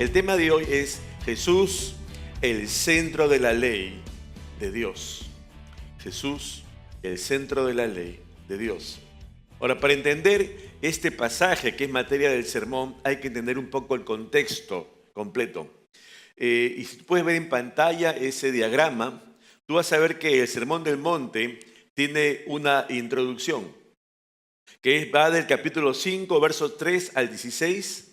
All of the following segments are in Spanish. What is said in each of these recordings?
El tema de hoy es Jesús, el centro de la ley de Dios. Jesús, el centro de la ley de Dios. Ahora, para entender este pasaje que es materia del sermón, hay que entender un poco el contexto completo. Y si puedes ver en pantalla ese diagrama, tú vas a ver que el Sermón del Monte tiene una introducción, que va del capítulo 5, versos 3 al 16,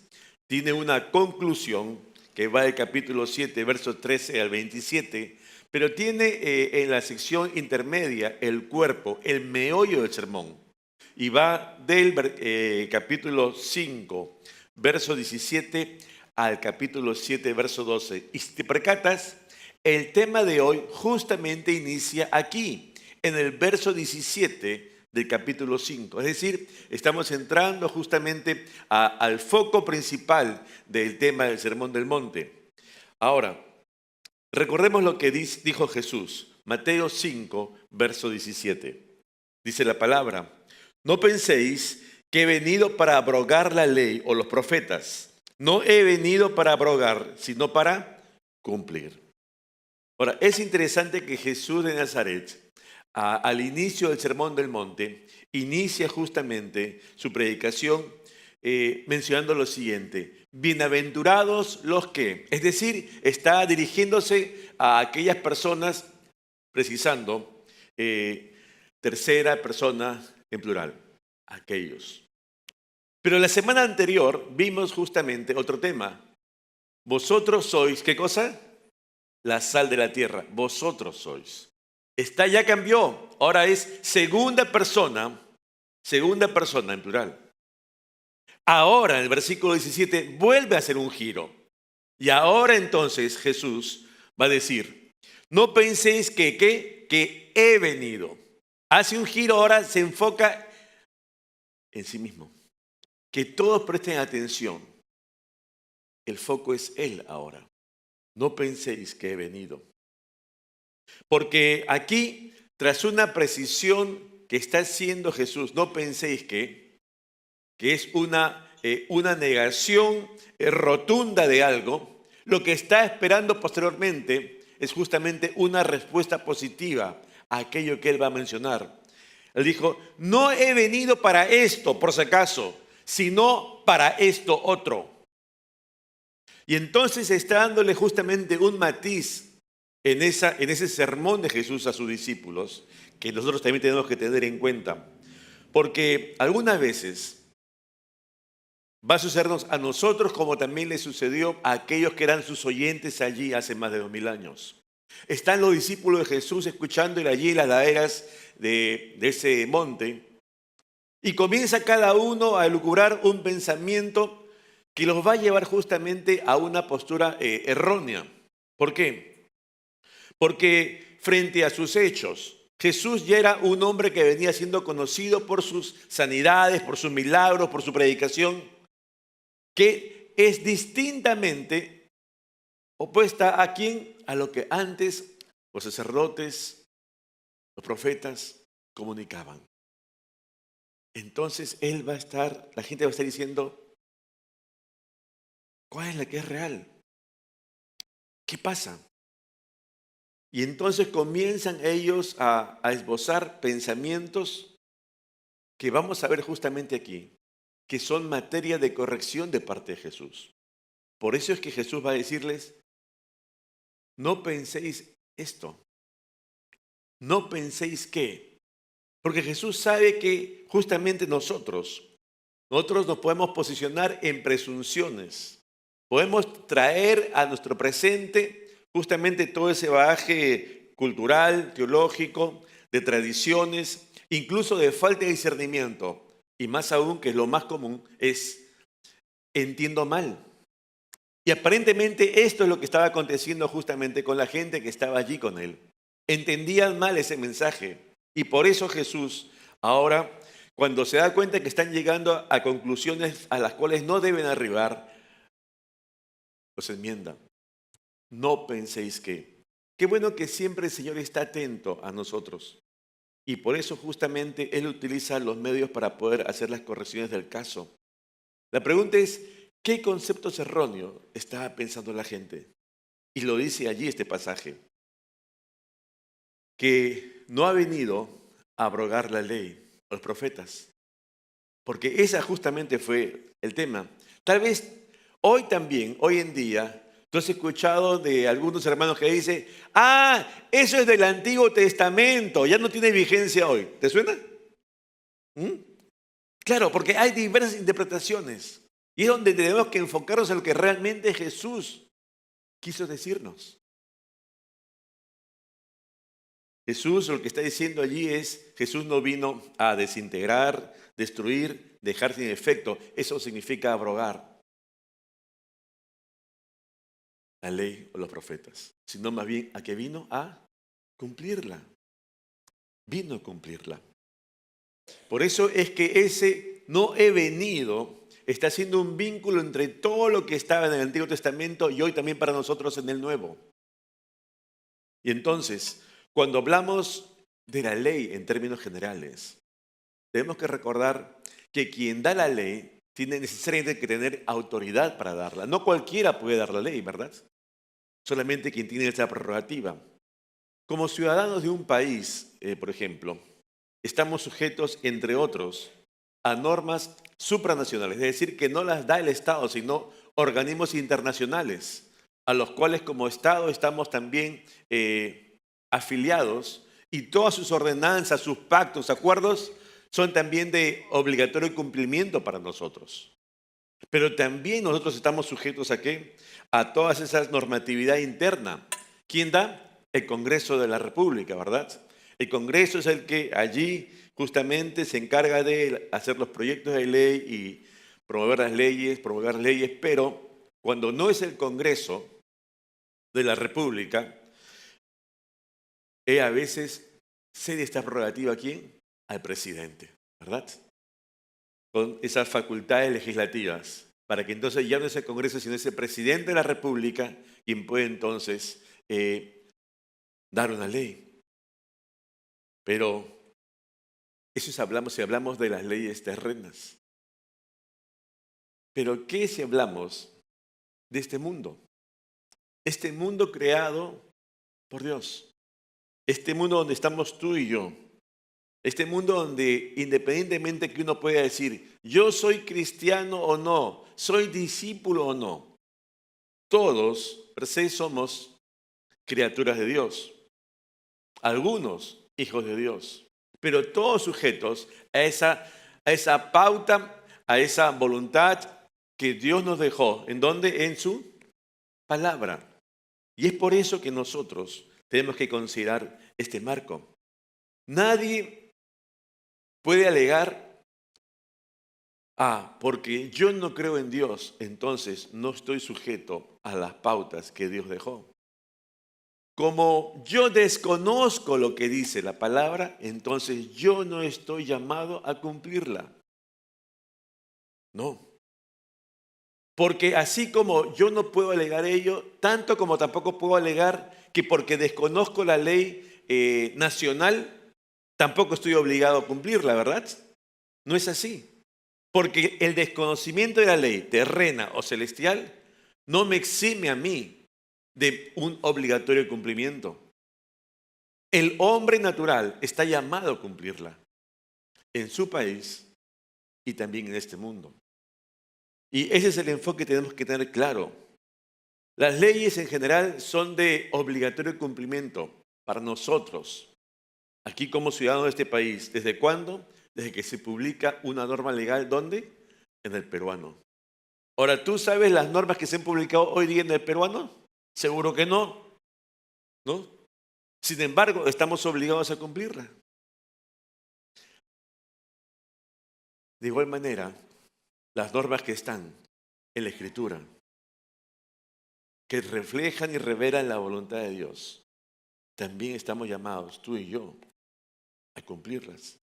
tiene una conclusión, que va del capítulo 7, versos 13 al 27, pero tiene en la sección intermedia el cuerpo, el meollo del sermón, y va del capítulo 5, verso 17, al capítulo 7, verso 12. Y si te percatas, el tema de hoy justamente inicia aquí, en el verso 17 del capítulo 5. Es decir, estamos entrando justamente al foco principal del tema del Sermón del Monte. Ahora, recordemos lo que dijo Jesús, Mateo 5, verso 17. Dice la palabra: no penséis que he venido para abrogar la ley o los profetas. No he venido para abrogar, sino para cumplir. Ahora, es interesante que Jesús de Nazaret, al inicio del Sermón del Monte, inicia justamente su predicación mencionando lo siguiente: bienaventurados los que, es decir, está dirigiéndose a aquellas personas, precisando tercera persona en plural, aquellos. Pero la semana anterior vimos justamente otro tema. Vosotros sois, ¿qué cosa? La sal de la tierra. Vosotros sois. Ya cambió. Ahora es segunda persona en plural. Ahora en el versículo 17 vuelve a hacer un giro. Y ahora entonces Jesús va a decir: no penséis que he venido. Hace un giro, ahora se enfoca en sí mismo. Que todos presten atención. El foco es Él ahora. No penséis que he venido. Porque aquí, tras una precisión que está haciendo Jesús, no penséis que es una negación rotunda de algo, lo que está esperando posteriormente es justamente una respuesta positiva a aquello que Él va a mencionar. Él dijo: no he venido para esto, por si acaso, sino para esto otro. Y entonces está dándole justamente un matiz en ese sermón de Jesús a sus discípulos, que nosotros también tenemos que tener en cuenta. Porque algunas veces va a sucedernos a nosotros como también le sucedió a aquellos que eran sus oyentes allí hace más de 2000 años. Están los discípulos de Jesús escuchando allí las laderas de ese monte, y comienza cada uno a elucubrar un pensamiento que los va a llevar justamente a una postura errónea. ¿Por qué? Porque frente a sus hechos, Jesús ya era un hombre que venía siendo conocido por sus sanidades, por sus milagros, por su predicación, que es distintamente opuesta a quién, a lo que antes los sacerdotes, los profetas comunicaban. Entonces la gente va a estar diciendo: ¿cuál es la que es real? ¿Qué pasa? Y entonces comienzan ellos a esbozar pensamientos que vamos a ver justamente aquí, que son materia de corrección de parte de Jesús. Por eso es que Jesús va a decirles: no penséis esto, no penséis qué. Porque Jesús sabe que justamente nosotros nos podemos posicionar en presunciones. Podemos traer a nuestro presente justamente todo ese bagaje cultural, teológico, de tradiciones, incluso de falta de discernimiento. Y más aún, que lo más común es: entiendo mal. Y aparentemente esto es lo que estaba aconteciendo justamente con la gente que estaba allí con él. Entendían mal ese mensaje. Y por eso Jesús ahora, cuando se da cuenta que están llegando a conclusiones a las cuales no deben arribar, los enmienda. No penséis que. Qué bueno que siempre el Señor está atento a nosotros. Y por eso justamente Él utiliza los medios para poder hacer las correcciones del caso. La pregunta es: ¿Qué conceptos erróneos estaba pensando la gente? Y lo dice allí este pasaje, que no ha venido a abrogar la ley, los profetas, porque esa justamente fue el tema. Tal vez hoy también, hoy en día, tú has escuchado de algunos hermanos que dicen, eso es del Antiguo Testamento, ya no tiene vigencia hoy. ¿Te suena? ¿Mm? Claro, porque hay diversas interpretaciones. Y es donde tenemos que enfocarnos en lo que realmente Jesús quiso decirnos. Jesús lo que está diciendo allí es, Jesús no vino a desintegrar, destruir, dejar sin efecto. Eso significa abrogar la ley o los profetas. Sino más bien a que vino a cumplirla. Vino a cumplirla. Por eso es que ese no he venido está haciendo un vínculo entre todo lo que estaba en el Antiguo Testamento y hoy también para nosotros en el Nuevo. Y entonces, cuando hablamos de la ley en términos generales, tenemos que recordar que quien da la ley tiene necesariamente que tener autoridad para darla. No cualquiera puede dar la ley, ¿verdad? Solamente quien tiene esa prerrogativa. Como ciudadanos de un país, por ejemplo, estamos sujetos, entre otros, a normas supranacionales, es decir, que no las da el Estado, sino organismos internacionales, a los cuales como Estado estamos también afiliados, y todas sus ordenanzas, sus pactos, acuerdos, son también de obligatorio cumplimiento para nosotros. Pero también nosotros estamos sujetos ¿a qué? A todas esas normatividad interna. ¿Quién da? El Congreso de la República, ¿verdad? El Congreso es el que allí justamente se encarga de hacer los proyectos de ley y promover las leyes, promulgar leyes, pero cuando no es el Congreso de la República, a veces cede esta prerrogativa ¿a quién? Al presidente, ¿verdad? Con esas facultades legislativas, para que entonces ya no es el Congreso, sino es el presidente de la República quien puede entonces dar una ley. Pero eso es hablamos si hablamos de las leyes terrenas. Pero ¿qué si hablamos de este mundo? Este mundo creado por Dios. Este mundo donde estamos tú y yo. Este mundo donde independientemente que uno pueda decir, yo soy cristiano o no, soy discípulo o no, todos, per se, somos criaturas de Dios. Algunos hijos de Dios, pero todos sujetos a esa pauta, a esa voluntad que Dios nos dejó. ¿En dónde? En su palabra. Y es por eso que nosotros tenemos que considerar este marco. Nadie puede alegar, porque yo no creo en Dios, entonces no estoy sujeto a las pautas que Dios dejó. Como yo desconozco lo que dice la palabra, entonces yo no estoy llamado a cumplirla. No. Porque así como yo no puedo alegar ello, tanto como tampoco puedo alegar que porque desconozco la ley nacional, tampoco estoy obligado a cumplirla, ¿verdad? No es así. Porque el desconocimiento de la ley terrena o celestial no me exime a mí de un obligatorio cumplimiento. El hombre natural está llamado a cumplirla en su país y también en este mundo. Y ese es el enfoque que tenemos que tener claro. Las leyes en general son de obligatorio cumplimiento para nosotros, aquí como ciudadanos de este país. ¿Desde cuándo? Desde que se publica una norma legal, ¿dónde? En el peruano. Ahora, ¿tú sabes las normas que se han publicado hoy día en el peruano? Seguro que no, ¿no? Sin embargo, estamos obligados a cumplirla. De igual manera, las normas que están en la Escritura, que reflejan y revelan la voluntad de Dios, también estamos llamados, tú y yo, a cumplirlas.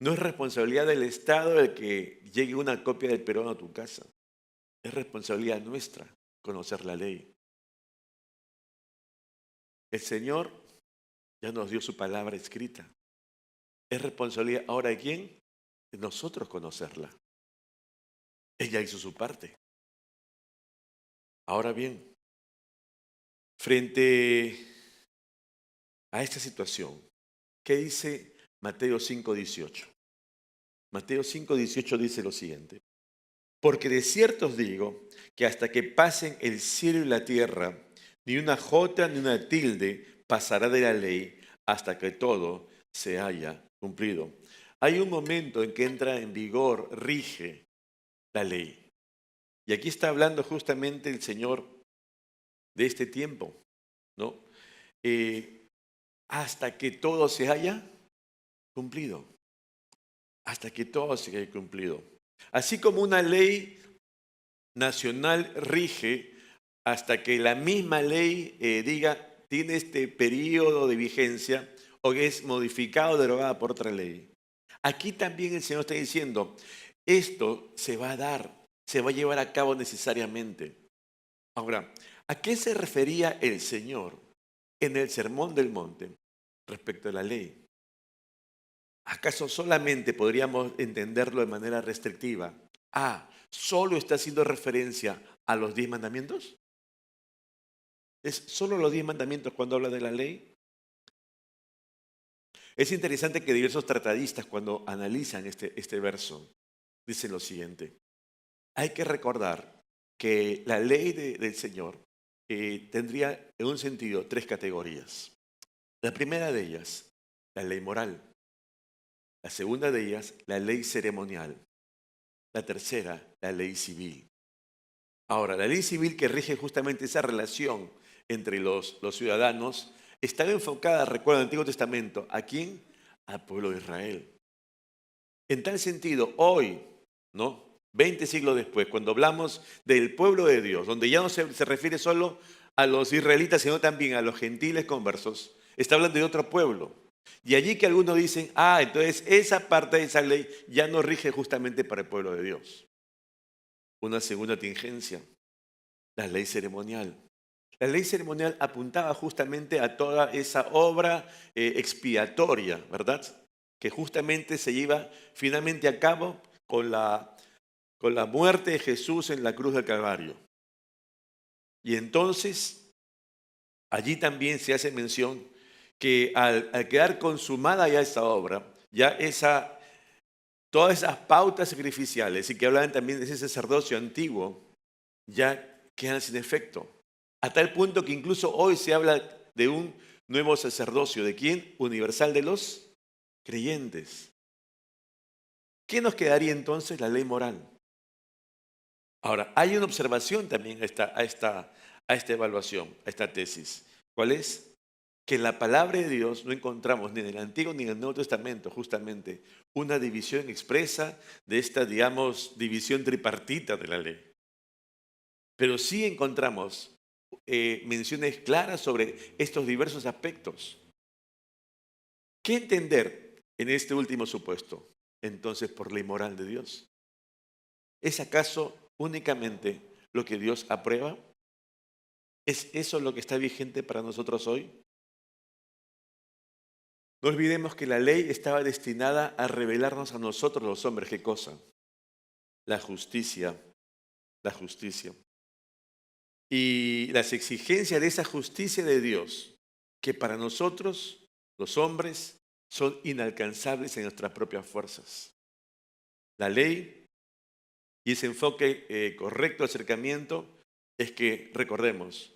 No es responsabilidad del Estado el que llegue una copia del peruano a tu casa. Es responsabilidad nuestra conocer la ley. El Señor ya nos dio su palabra escrita. Es responsabilidad ahora de quién? De nosotros conocerla. Ella hizo su parte. Ahora bien, frente a esta situación, ¿qué dice Mateo 5:18? Mateo 5:18 dice lo siguiente: porque de cierto os digo que hasta que pasen el cielo y la tierra, ni una jota ni una tilde pasará de la ley hasta que todo se haya cumplido. Hay un momento en que entra en vigor, rige la ley. Y aquí está hablando justamente el Señor de este tiempo, ¿no? Eh, hasta que todo se haya cumplido. Hasta que todo se haya cumplido. Así como una ley nacional rige hasta que la misma ley diga tiene este periodo de vigencia o que es modificado o derogada por otra ley. Aquí también el Señor está diciendo, esto se va a dar, se va a llevar a cabo necesariamente. Ahora, ¿a qué se refería el Señor en el Sermón del Monte respecto a la ley? ¿Acaso solamente podríamos entenderlo de manera restrictiva? ¿Solo está haciendo referencia a los 10 mandamientos? ¿Es solo los 10 mandamientos cuando habla de la ley? Es interesante que diversos tratadistas cuando analizan este verso dicen lo siguiente. Hay que recordar que la ley del Señor tendría en un sentido 3 categorías. La primera de ellas, la ley moral. La segunda de ellas, la ley ceremonial. La tercera, la ley civil. Ahora, la ley civil que rige justamente esa relación entre los ciudadanos estaba enfocada, recuerda el Antiguo Testamento, ¿a quién? Al pueblo de Israel. En tal sentido, hoy, ¿no? 20 siglos después, cuando hablamos del pueblo de Dios, donde ya no se refiere solo a los israelitas, sino también a los gentiles conversos, está hablando de otro pueblo. Y allí que algunos dicen, entonces esa parte de esa ley ya no rige justamente para el pueblo de Dios. Una segunda tingencia, la ley ceremonial. La ley ceremonial apuntaba justamente a toda esa obra expiatoria, ¿verdad? Que justamente se lleva finalmente a cabo con la muerte de Jesús en la cruz del Calvario. Y entonces, allí también se hace mención que al quedar consumada ya esta obra, ya todas esas pautas sacrificiales y que hablaban también de ese sacerdocio antiguo, ya quedan sin efecto. A tal punto que incluso hoy se habla de un nuevo sacerdocio. ¿De quién? Universal de los creyentes. ¿Qué nos quedaría entonces? La ley moral. Ahora, hay una observación también a esta evaluación, a esta tesis. ¿Cuál es? Que en la palabra de Dios no encontramos ni en el Antiguo ni en el Nuevo Testamento justamente una división expresa de esta, digamos, división tripartita de la ley. Pero sí encontramos menciones claras sobre estos diversos aspectos. ¿Qué entender en este último supuesto? Entonces, por ley moral de Dios. ¿Es acaso únicamente lo que Dios aprueba? ¿Es eso lo que está vigente para nosotros hoy? No olvidemos que la ley estaba destinada a revelarnos a nosotros los hombres. ¿Qué cosa? La justicia. La justicia. Y las exigencias de esa justicia de Dios, que para nosotros, los hombres, son inalcanzables en nuestras propias fuerzas. La ley y ese enfoque correcto de acercamiento es que, recordemos,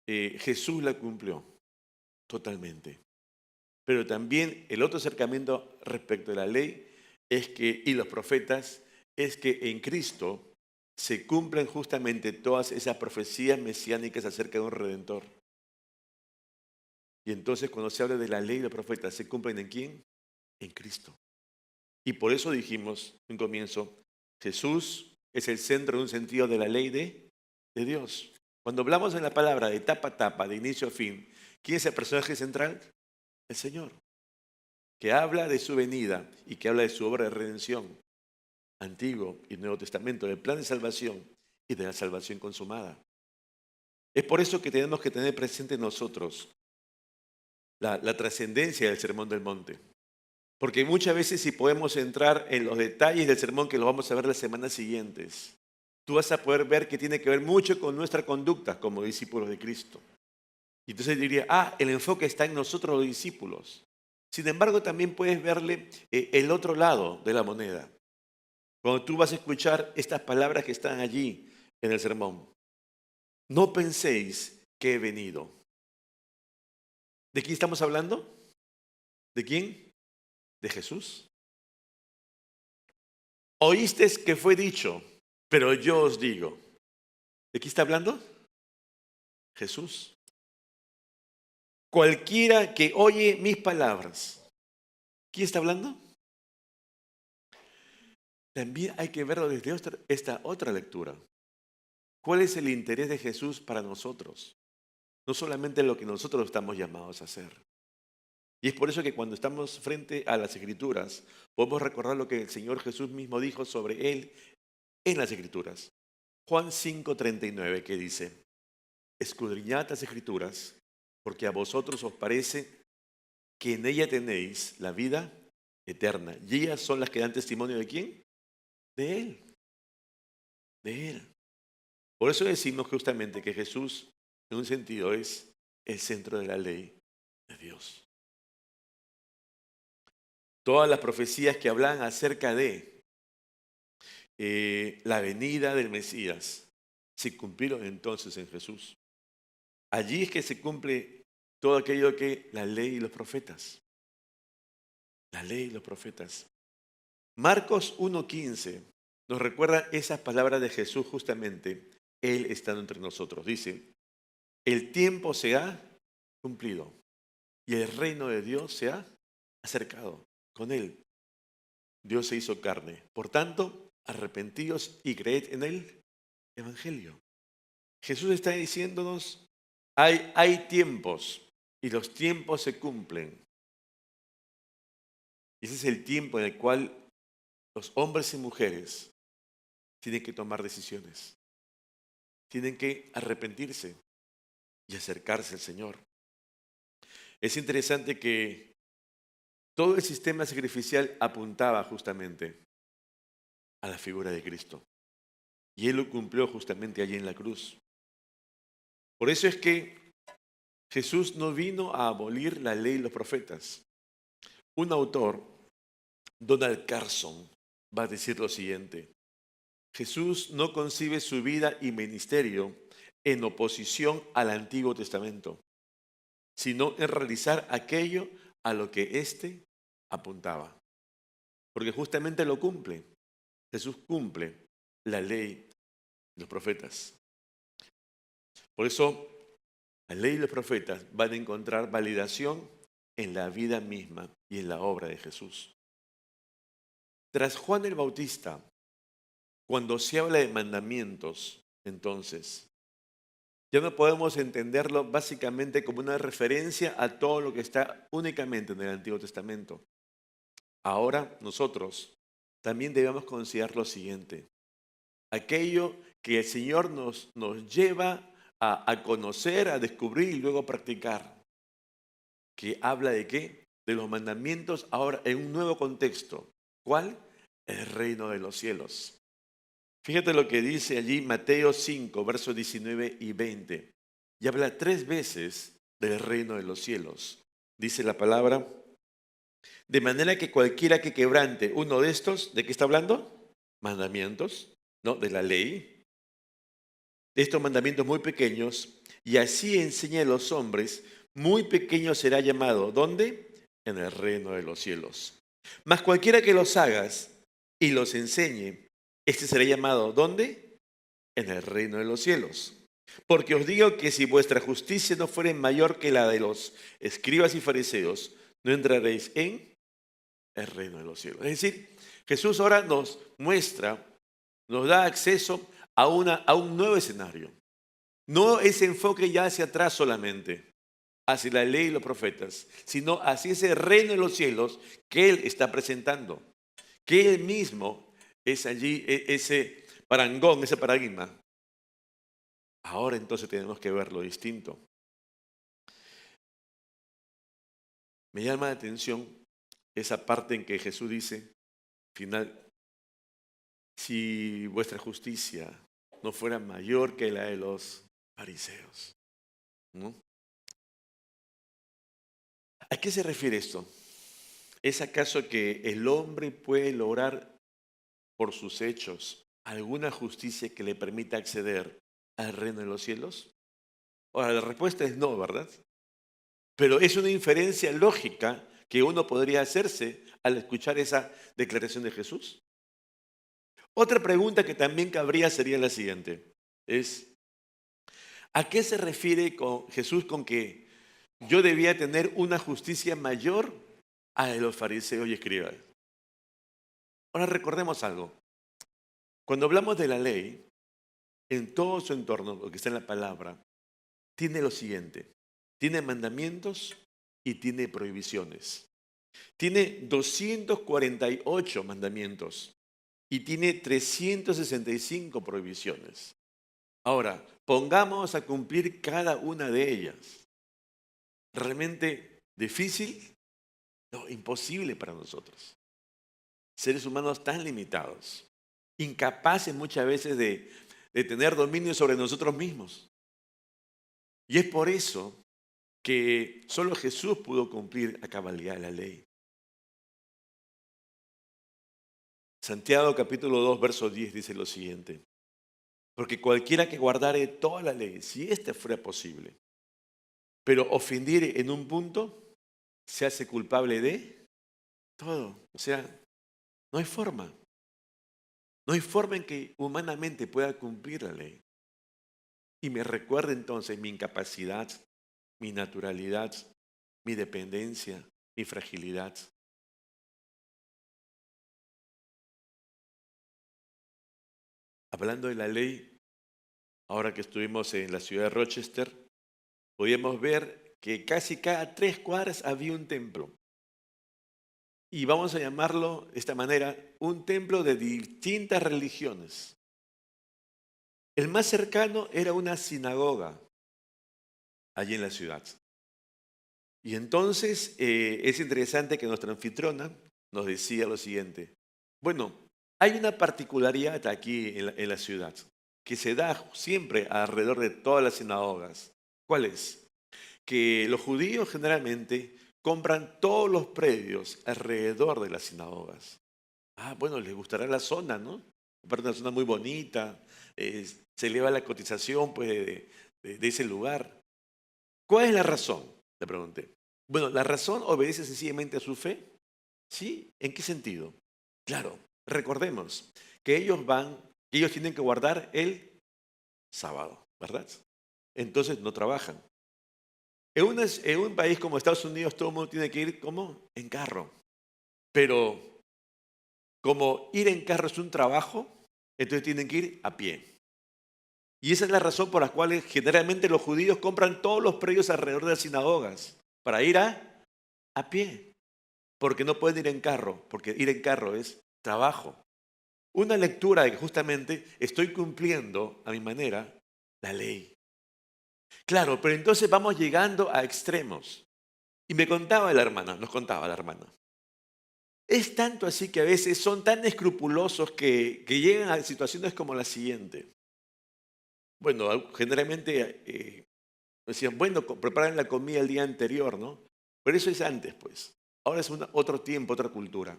Jesús la cumplió totalmente. Pero también el otro acercamiento respecto de la ley y los profetas es que en Cristo se cumplen justamente todas esas profecías mesiánicas acerca de un redentor. Y entonces cuando se habla de la ley y los profetas, ¿se cumplen en quién? En Cristo. Y por eso dijimos en comienzo, Jesús es el centro en un sentido de la ley de Dios. Cuando hablamos en la palabra de tapa a tapa, de inicio a fin, ¿quién es el personaje central? El Señor, que habla de su venida y que habla de su obra de redención, Antiguo y Nuevo Testamento, del plan de salvación y de la salvación consumada. Es por eso que tenemos que tener presente nosotros la trascendencia del Sermón del Monte. Porque muchas veces si podemos entrar en los detalles del sermón que lo vamos a ver las semanas siguientes, tú vas a poder ver que tiene que ver mucho con nuestra conducta como discípulos de Cristo. Y entonces diría, el enfoque está en nosotros los discípulos. Sin embargo, también puedes verle el otro lado de la moneda. Cuando tú vas a escuchar estas palabras que están allí en el sermón. No penséis que he venido. ¿De quién estamos hablando? ¿De quién? De Jesús. Oísteis que fue dicho, pero yo os digo. ¿De quién está hablando? Jesús. Cualquiera que oye mis palabras. ¿Quién está hablando? También hay que verlo desde esta otra lectura. ¿Cuál es el interés de Jesús para nosotros? No solamente lo que nosotros estamos llamados a hacer. Y es por eso que cuando estamos frente a las Escrituras, podemos recordar lo que el Señor Jesús mismo dijo sobre Él en las Escrituras. Juan 5:39, que dice, escudriñad las Escrituras, porque a vosotros os parece que en ella tenéis la vida eterna. Y ellas son las que dan testimonio ¿de quién? De Él. De Él. Por eso decimos justamente que Jesús, en un sentido, es el centro de la ley de Dios. Todas las profecías que hablan acerca de la venida del Mesías se cumplieron entonces en Jesús. Allí es que se cumple todo aquello que la ley y los profetas. La ley y los profetas. Marcos 1:15 nos recuerda esas palabras de Jesús justamente, Él estando entre nosotros. Dice, el tiempo se ha cumplido y el reino de Dios se ha acercado. Con Él, Dios se hizo carne. Por tanto, arrepentíos y creed en el Evangelio. Jesús está diciéndonos, hay tiempos y los tiempos se cumplen. Y ese es el tiempo en el cual los hombres y mujeres tienen que tomar decisiones. Tienen que arrepentirse y acercarse al Señor. Es interesante que todo el sistema sacrificial apuntaba justamente a la figura de Cristo. Y Él lo cumplió justamente allí en la cruz. Por eso es que Jesús no vino a abolir la ley y los profetas. Un autor, Donald Carson, va a decir lo siguiente. Jesús no concibe su vida y ministerio en oposición al Antiguo Testamento, sino en realizar aquello a lo que éste apuntaba. Porque justamente lo cumple. Jesús cumple la ley y los profetas. Por eso, la ley y los profetas van a encontrar validación en la vida misma y en la obra de Jesús. Tras Juan el Bautista, cuando se habla de mandamientos, entonces, ya no podemos entenderlo básicamente como una referencia a todo lo que está únicamente en el Antiguo Testamento. Ahora nosotros también debemos considerar lo siguiente. Aquello que el Señor nos lleva a conocer, a descubrir y luego a practicar. ¿Que habla de qué? De los mandamientos ahora en un nuevo contexto. ¿Cuál? El reino de los cielos. Fíjate lo que dice allí Mateo 5, versos 19 y 20. Y habla 3 veces del reino de los cielos. Dice la palabra, de manera que cualquiera que quebrante uno de estos, ¿de qué está hablando? Mandamientos, ¿no? De la ley. De estos mandamientos muy pequeños, y así enseña a los hombres, muy pequeño será llamado. ¿Dónde? En el reino de los cielos. Mas cualquiera que los hagas y los enseñe, este será llamado, ¿dónde? En el reino de los cielos. Porque os digo que si vuestra justicia no fuere mayor que la de los escribas y fariseos, no entraréis en el reino de los cielos. Es decir, Jesús ahora nos muestra, nos da acceso a un nuevo escenario. No ese enfoque ya hacia atrás solamente, hacia la ley y los profetas, sino hacia ese reino de los cielos que Él está presentando. Que Él mismo es allí ese parangón, ese paradigma. Ahora entonces tenemos que verlo distinto. Me llama la atención esa parte en que Jesús dice, final, si vuestra justicia no fuera mayor que la de los fariseos, ¿no? ¿A qué se refiere esto? ¿Es acaso que el hombre puede lograr por sus hechos alguna justicia que le permita acceder al reino de los cielos? Ahora, la respuesta es no, ¿verdad? Pero es una inferencia lógica que uno podría hacerse al escuchar esa declaración de Jesús. Otra pregunta que también cabría sería la siguiente. ¿A qué se refiere Jesús con que yo debía tener una justicia mayor a la de los fariseos y escribas? Ahora recordemos algo. Cuando hablamos de la ley, en todo su entorno, lo que está en la palabra, tiene lo siguiente. Tiene mandamientos y tiene prohibiciones. Tiene 248 mandamientos y tiene 365 prohibiciones. Ahora, pongamos a cumplir cada una de ellas. ¿Realmente difícil? No, imposible para nosotros. Seres humanos tan limitados, incapaces muchas veces de tener dominio sobre nosotros mismos. Y es por eso que solo Jesús pudo cumplir a cabalidad la ley. Santiago capítulo 2, verso 10 dice lo siguiente. Porque cualquiera que guardare toda la ley, si éste fuera posible, pero ofendiere en un punto, se hace culpable de todo. O sea, no hay forma. No hay forma en que humanamente pueda cumplir la ley. Y me recuerda entonces mi incapacidad, mi naturalidad, mi dependencia, mi fragilidad. Hablando de la ley, ahora que estuvimos en la ciudad de Rochester, podíamos ver que casi cada 3 cuadras había un templo. Y vamos a llamarlo de esta manera, un templo de distintas religiones. El más cercano era una sinagoga allí en la ciudad. Y entonces es interesante que nuestra anfitriona nos decía lo siguiente. Bueno, hay una particularidad aquí en la ciudad que se da siempre alrededor de todas las sinagogas. ¿Cuál es? Que los judíos generalmente compran todos los predios alrededor de las sinagogas. Bueno, les gustará la zona, ¿no? Aparte una zona muy bonita, se eleva la cotización pues, de ese lugar. ¿Cuál es la razón? Le pregunté. Bueno, la razón obedece sencillamente a su fe. ¿Sí? ¿En qué sentido? Claro, recordemos que ellos tienen que guardar el sábado, ¿verdad? Entonces no trabajan. En un país como Estados Unidos todo el mundo tiene que ir ¿cómo? En carro. Pero como ir en carro es un trabajo, entonces tienen que ir a pie. Y esa es la razón por la cual generalmente los judíos compran todos los predios alrededor de las sinagogas para ir a pie. Porque no pueden ir en carro, porque ir en carro es trabajo. Una lectura de que justamente estoy cumpliendo a mi manera la ley. Claro, pero entonces vamos llegando a extremos. Y nos contaba la hermana. Es tanto así que a veces son tan escrupulosos que llegan a situaciones como la siguiente. Bueno, generalmente decían, bueno, preparen la comida el día anterior, ¿no? Pero eso es antes, pues. Ahora es otro tiempo, otra cultura.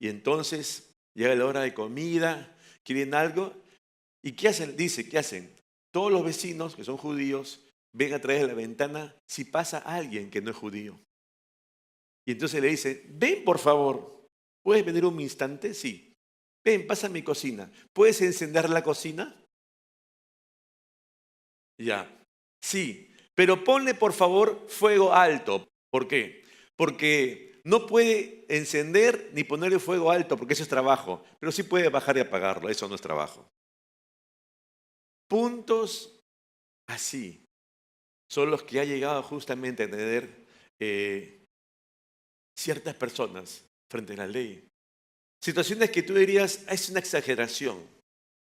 Y entonces llega la hora de comida, quieren algo. ¿Y qué hacen? Dice, ¿qué hacen? Todos los vecinos que son judíos ven a través de la ventana si pasa alguien que no es judío. Y entonces le dice, ven por favor, ¿puedes venir un instante? Sí. Ven, pasa a mi cocina. ¿Puedes encender la cocina? Ya. Sí, pero ponle por favor fuego alto. ¿Por qué? Porque no puede encender ni ponerle fuego alto porque eso es trabajo, pero sí puede bajar y apagarlo, eso no es trabajo. Puntos así son los que ha llegado justamente a tener ciertas personas frente a la ley. Situaciones que tú dirías, es una exageración.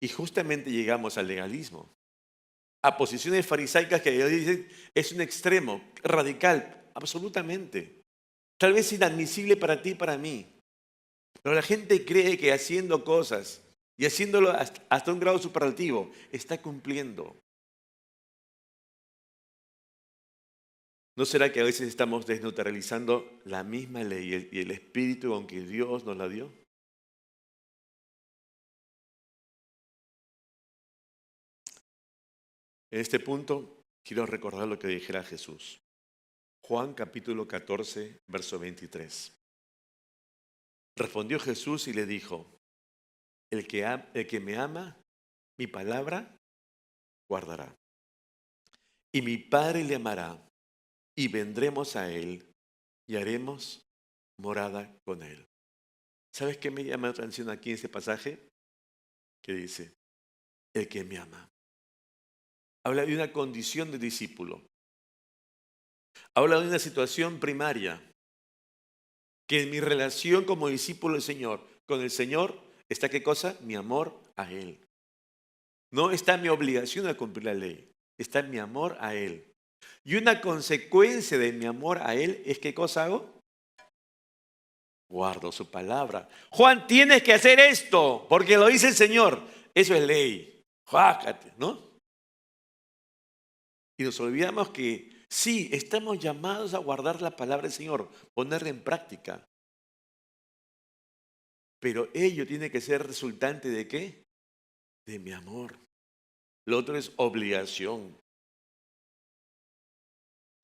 Y justamente llegamos al legalismo. A posiciones farisaicas que dicen, es un extremo, radical, absolutamente. Tal vez inadmisible para ti y para mí. Pero la gente cree que haciendo cosas y haciéndolo hasta un grado superlativo, está cumpliendo. ¿No será que a veces estamos desnaturalizando la misma ley y el espíritu con que Dios nos la dio? En este punto, quiero recordar lo que dijera Jesús. Juan capítulo 14, verso 23. Respondió Jesús y le dijo, el que me ama, mi palabra guardará. Y mi Padre le amará, y vendremos a él, y haremos morada con él. ¿Sabes qué me llama la atención aquí en este pasaje? Que dice, el que me ama. Habla de una condición de discípulo. Habla de una situación primaria. Que en mi relación como discípulo del Señor, con el Señor, está ¿qué cosa? Mi amor a Él. No está mi obligación a cumplir la ley. Está mi amor a Él. Y una consecuencia de mi amor a Él es ¿qué cosa hago? Guardo su palabra. Juan, tienes que hacer esto, porque lo dice el Señor. Eso es ley. Jácate, ¿no? Y nos olvidamos que sí, estamos llamados a guardar la palabra del Señor, ponerla en práctica. Pero ello tiene que ser resultante ¿de qué? De mi amor. Lo otro es obligación.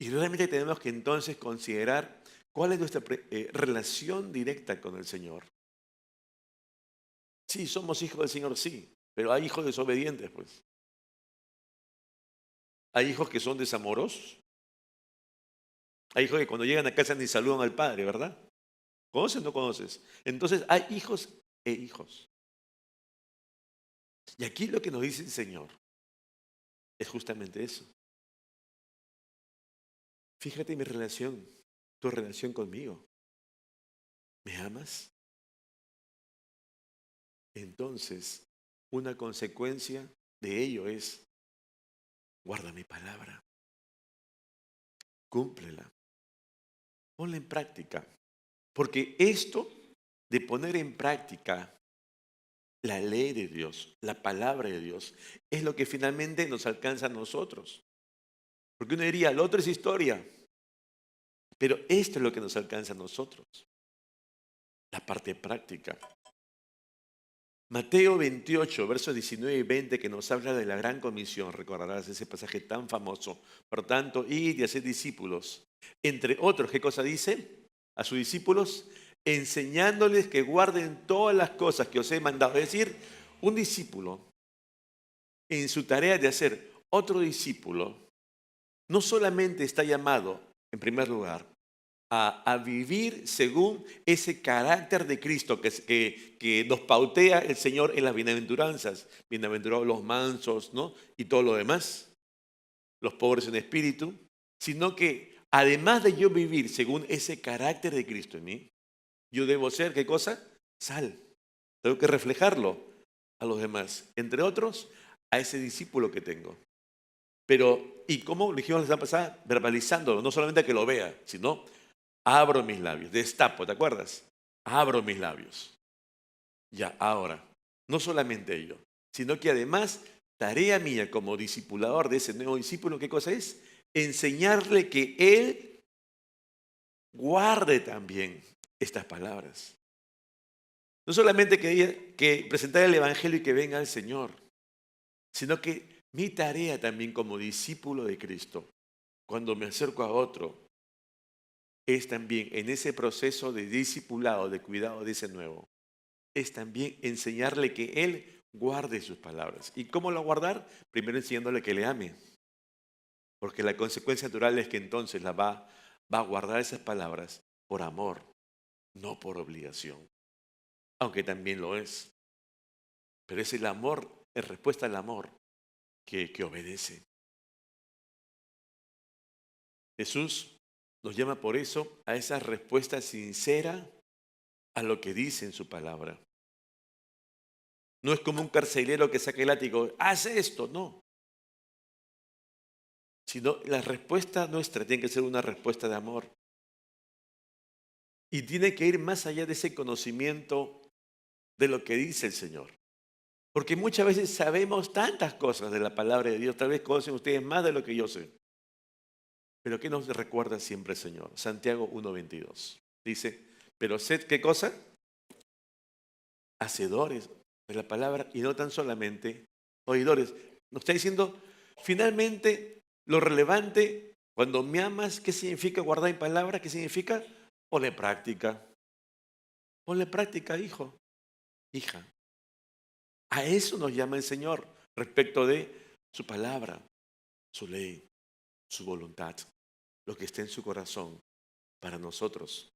Y realmente tenemos que entonces considerar cuál es nuestra relación directa con el Señor. Sí, somos hijos del Señor, sí, pero hay hijos desobedientes, pues. Hay hijos que son desamorosos. Hay hijos que cuando llegan a casa ni saludan al padre, ¿verdad? ¿Conoces o no conoces? Entonces hay hijos e hijos. Y aquí lo que nos dice el Señor es justamente eso. Fíjate en mi relación, tu relación conmigo. ¿Me amas? Entonces, una consecuencia de ello es, guarda mi palabra, cúmplela, ponla en práctica. Porque esto de poner en práctica la ley de Dios, la palabra de Dios, es lo que finalmente nos alcanza a nosotros. Porque uno diría, lo otro es historia, pero esto es lo que nos alcanza a nosotros, la parte práctica. Mateo 28, versos 19 y 20, que nos habla de la gran comisión, recordarás ese pasaje tan famoso. Por tanto, id y haced discípulos. Entre otros, ¿qué cosa dice? A sus discípulos, enseñándoles que guarden todas las cosas que os he mandado. Es decir, un discípulo, en su tarea de hacer otro discípulo, no solamente está llamado, en primer lugar, a vivir según ese carácter de Cristo que nos pautea el Señor en las bienaventuranzas. Bienaventurados los mansos, ¿no? Y todo lo demás, los pobres en espíritu, sino que además de yo vivir según ese carácter de Cristo en mí, yo debo ser, ¿qué cosa? Sal. Tengo que reflejarlo a los demás, entre otros, a ese discípulo que tengo. Pero, ¿y cómo dijimos la semana pasada? Verbalizándolo, no solamente que lo vea, sino abro mis labios, destapo, ¿te acuerdas? Abro mis labios. Ya, ahora, no solamente ello, sino que además, tarea mía como discipulador de ese nuevo discípulo, ¿qué cosa es? Enseñarle que él guarde también estas palabras. No solamente que presentar el Evangelio y que venga el Señor, sino que mi tarea también como discípulo de Cristo, cuando me acerco a otro, es también en ese proceso de discipulado, de cuidado de ese nuevo, es también enseñarle que Él guarde sus palabras. ¿Y cómo lo guardar? Primero enseñándole que le ame, porque la consecuencia natural es que entonces va a guardar esas palabras por amor, no por obligación, aunque también lo es. Pero es el amor, en respuesta al amor, que obedece. Jesús nos llama por eso a esa respuesta sincera a lo que dice en su palabra. No es como un carcelero que saca el látigo, haz esto, no. Sino la respuesta nuestra tiene que ser una respuesta de amor. Y tiene que ir más allá de ese conocimiento de lo que dice el Señor. Porque muchas veces sabemos tantas cosas de la palabra de Dios, tal vez conocen ustedes más de lo que yo sé. Pero ¿qué nos recuerda siempre el Señor? Santiago 1:22. Dice, pero sed, ¿qué cosa? Hacedores de la palabra y no tan solamente oidores. Nos está diciendo, finalmente, lo relevante, cuando me amas, ¿qué significa guardar mi palabra? ¿Qué significa? Ponle práctica. Ponle práctica, hijo, hija. A eso nos llama el Señor respecto de su palabra, su ley, su voluntad, lo que está en su corazón para nosotros.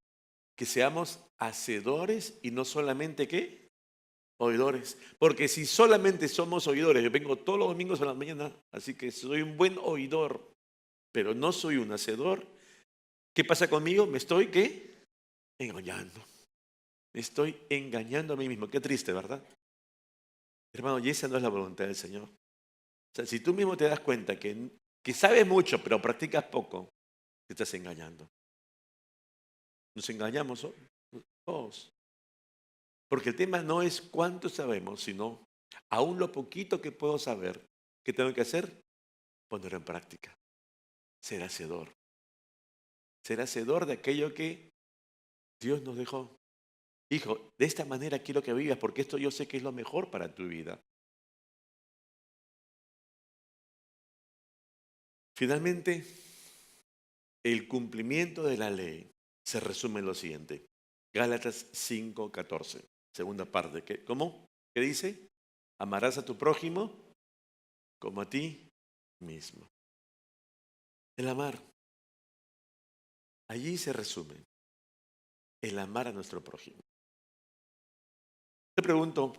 Que seamos hacedores y no solamente ¿qué? Oidores. Porque si solamente somos oidores, yo vengo todos los domingos a la mañana, así que soy un buen oidor, pero no soy un hacedor. ¿Qué pasa conmigo? Me estoy ¿qué? Engañando. Me estoy engañando a mí mismo. Qué triste, ¿verdad? Hermano, y esa no es la voluntad del Señor. O sea, si tú mismo te das cuenta que sabes mucho, pero practicas poco, te estás engañando. Nos engañamos todos. Porque el tema no es cuánto sabemos, sino aún lo poquito que puedo saber, ¿qué tengo que hacer? Ponerlo en práctica. Ser hacedor. Ser hacedor de aquello que Dios nos dejó. Hijo, de esta manera quiero que vivas, porque esto yo sé que es lo mejor para tu vida. Finalmente, el cumplimiento de la ley se resume en lo siguiente. Gálatas 5:14, segunda parte. ¿Cómo? ¿Qué dice? Amarás a tu prójimo como a ti mismo. El amar. Allí se resume el amar a nuestro prójimo. Te pregunto,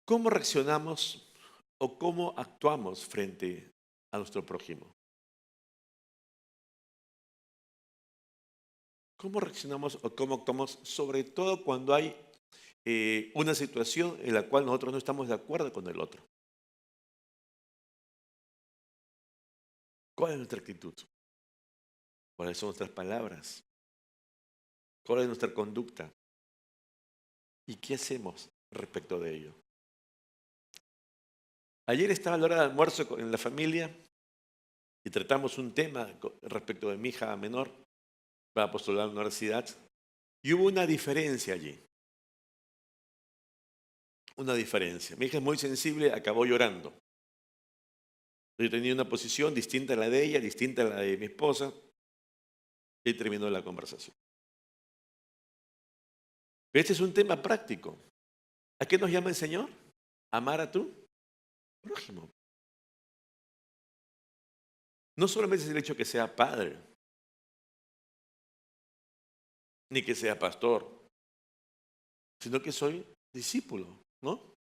¿cómo reaccionamos o cómo actuamos frente a nuestro prójimo? ¿Cómo reaccionamos o cómo actuamos, sobre todo cuando hay una situación en la cual nosotros no estamos de acuerdo con el otro? ¿Cuál es nuestra actitud? ¿Cuáles son nuestras palabras? ¿Cuál es nuestra conducta? ¿Y qué hacemos respecto de ello? Ayer estaba a la hora de almuerzo en la familia y tratamos un tema respecto de mi hija menor, va a postular a la universidad, y hubo una diferencia allí. Una diferencia. Mi hija es muy sensible, acabó llorando. Yo tenía una posición distinta a la de ella, distinta a la de mi esposa, y terminó la conversación. Este es un tema práctico. ¿A qué nos llama el Señor? Amar a tu prójimo. No solamente es el hecho que sea padre, ni que sea pastor, sino que soy discípulo, ¿no?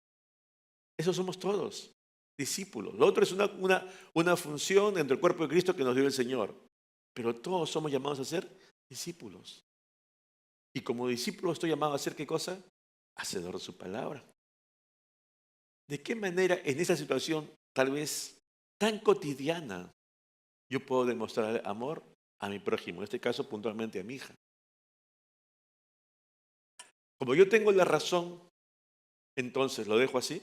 Eso somos todos, discípulos. Lo otro es una función dentro del cuerpo de Cristo que nos dio el Señor. Pero todos somos llamados a ser discípulos. Y como discípulo estoy llamado a hacer ¿qué cosa? Hacedor de su palabra. ¿De qué manera en esa situación tal vez tan cotidiana yo puedo demostrar amor a mi prójimo? En este caso puntualmente a mi hija. Como yo tengo la razón, entonces lo dejo así.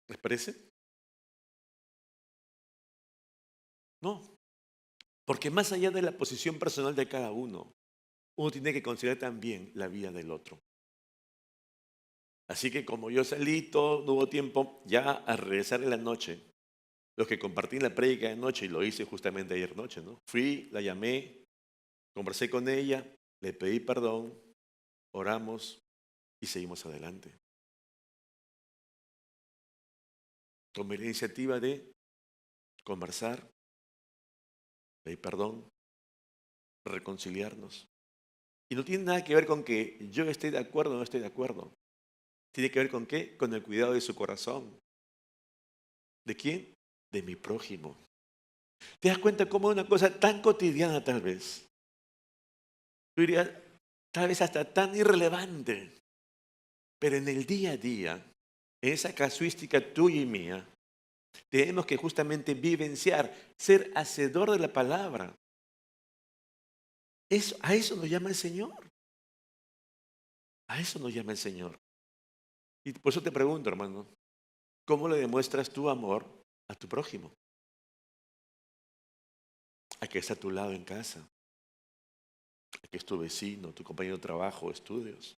¿Les parece? No. Porque más allá de la posición personal de cada uno, uno tiene que considerar también la vida del otro. Así que como yo salí, todo, no hubo tiempo, ya al regresar en la noche, los que compartí en la prédica de noche, y lo hice justamente ayer noche, ¿no? Fui, la llamé, conversé con ella, le pedí perdón, oramos y seguimos adelante. Tomé la iniciativa de conversar, pedir perdón, reconciliarnos. Y no tiene nada que ver con que yo esté de acuerdo o no esté de acuerdo. Tiene que ver con qué? Con el cuidado de su corazón. ¿De quién? De mi prójimo. ¿Te das cuenta cómo es una cosa tan cotidiana tal vez? Yo diría, tal vez hasta tan irrelevante. Pero en el día a día, en esa casuística tuya y mía, Tenemos que justamente vivenciar, ser hacedor de la palabra. A eso nos llama el Señor. A eso nos llama el Señor. Y por eso te pregunto, hermano, ¿cómo le demuestras tu amor a tu prójimo? A que está a tu lado en casa, a que es tu vecino, tu compañero de trabajo, estudios.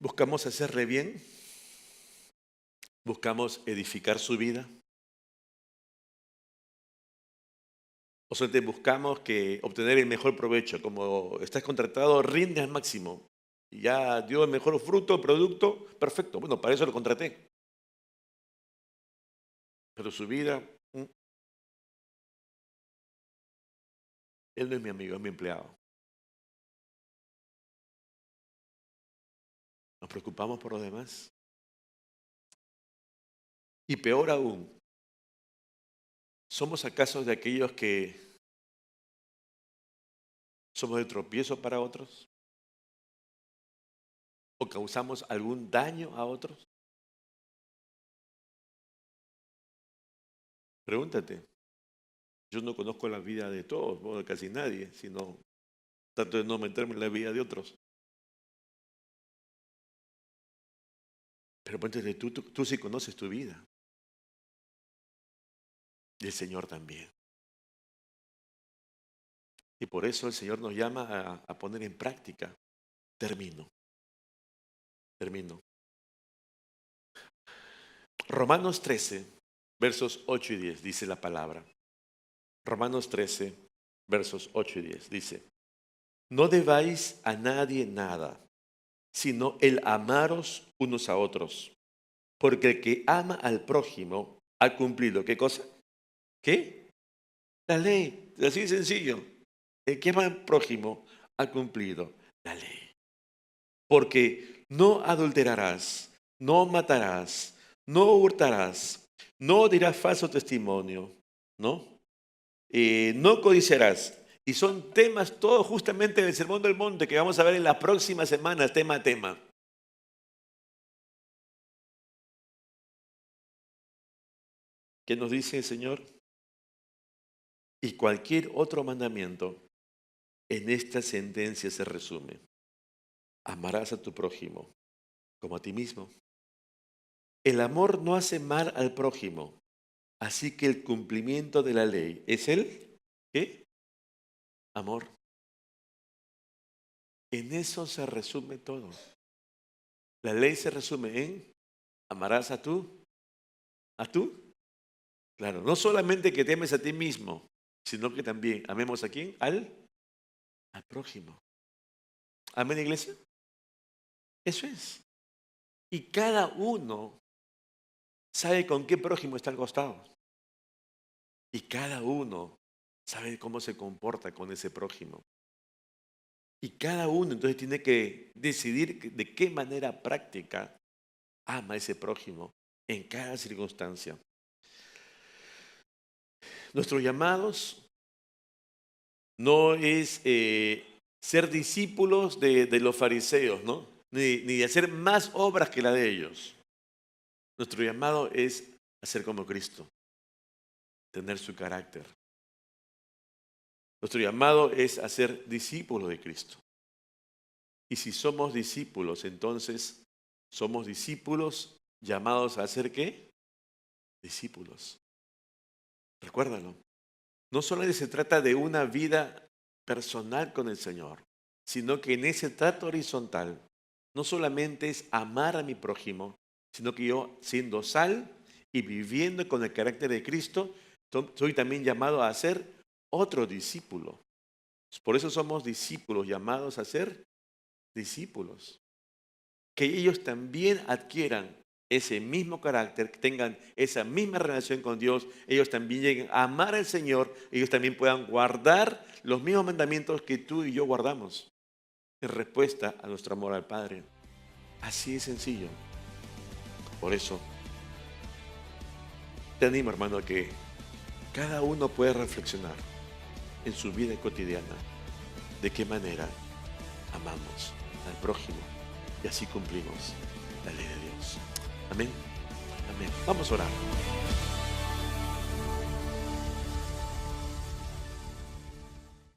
¿Buscamos hacerle bien? ¿Buscamos edificar su vida? ¿O solamente buscamos obtener el mejor provecho? Como estás contratado, rinde al máximo. Y ya dio el mejor fruto, producto, perfecto. Bueno, para eso lo contraté. Pero su vida, él no es mi amigo, es mi empleado. Nos preocupamos por los demás. Y peor aún, ¿somos acaso de aquellos que somos de tropiezo para otros? ¿O causamos algún daño a otros? Pregúntate. Yo no conozco la vida de todos, bueno, de casi nadie, sino trato de no meterme en la vida de otros. Pero pregúntate, tú sí conoces tu vida. Y el Señor también. Y por eso el Señor nos llama a poner en práctica. Termino. Romanos 13, versos 8 y 10, dice la palabra. Romanos 13, versos 8 y 10, dice: no debáis a nadie nada, sino el amaros unos a otros. Porque el que ama al prójimo ha cumplido, ¿qué cosa? ¿Qué? La ley, así de sencillo. El que ama al prójimo ha cumplido la ley. Porque no adulterarás, no matarás, no hurtarás, no dirás falso testimonio, ¿no? No codiciarás. Y son temas todos justamente del Sermón del Monte que vamos a ver en las próximas semanas, tema a tema. ¿Qué nos dice el Señor? Y cualquier otro mandamiento en esta sentencia se resume: amarás a tu prójimo como a ti mismo. El amor no hace mal al prójimo, así que el cumplimiento de la ley es el ¿qué? Amor. En eso se resume todo. La ley se resume en amarás a tú. Claro, no solamente que te ames a ti mismo, sino que también amemos a quién, al prójimo. Amén, iglesia. Eso es. Y cada uno sabe con qué prójimo está al costado. Y cada uno sabe cómo se comporta con ese prójimo. Y cada uno entonces tiene que decidir de qué manera práctica ama a ese prójimo en cada circunstancia. Nuestros llamados no es ser discípulos de los fariseos, ¿no? Ni de hacer más obras que la de ellos. Nuestro llamado es hacer como Cristo, tener su carácter. Nuestro llamado es hacer discípulos de Cristo. Y si somos discípulos, entonces somos discípulos llamados a hacer ¿qué? Discípulos. Recuérdalo. No solamente se trata de una vida personal con el Señor, sino que en ese trato horizontal no solamente es amar a mi prójimo, sino que yo, siendo sal y viviendo con el carácter de Cristo, soy también llamado a ser otro discípulo. Por eso somos discípulos, llamados a ser discípulos. Que ellos también adquieran ese mismo carácter, que tengan esa misma relación con Dios, ellos también lleguen a amar al Señor, ellos también puedan guardar los mismos mandamientos que tú y yo guardamos en respuesta a nuestro amor al Padre. Así de sencillo. Por eso, te animo, hermano, a que cada uno pueda reflexionar en su vida cotidiana de qué manera amamos al prójimo y así cumplimos la ley de Dios. Amén. Amén. Vamos a orar.